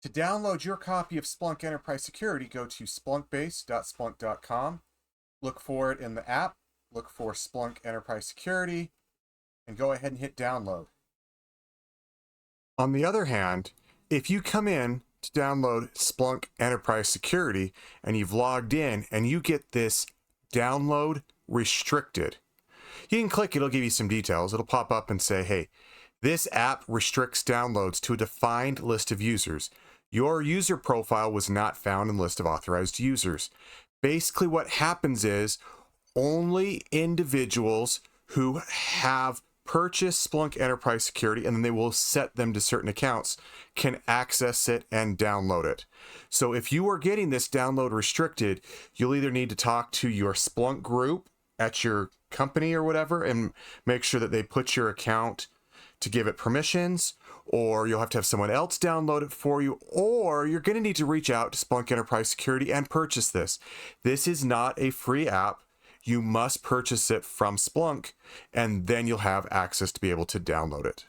To download your copy of Splunk Enterprise Security, go to splunkbase.splunk.com, look for it in the app, look for Splunk Enterprise Security, and go ahead and hit download. On the other hand, if you come in to download Splunk Enterprise Security and you've logged in and you get this download restricted, you can click, it'll give you some details. It'll pop up and say, hey, this app restricts downloads to a defined list of users. Your user profile was not found in the list of authorized users. Basically what happens is only individuals who have purchased Splunk Enterprise Security, and then they will set them to certain accounts, can access it and download it. So if you are getting this download restricted, you'll either need to talk to your Splunk group at your company or whatever and make sure that they put your account to give it permissions, or you'll have to have someone else download it for you, or you're going to need to reach out to Splunk Enterprise Security and purchase this. This is not a free app. You must purchase it from Splunk, and then you'll have access to be able to download it.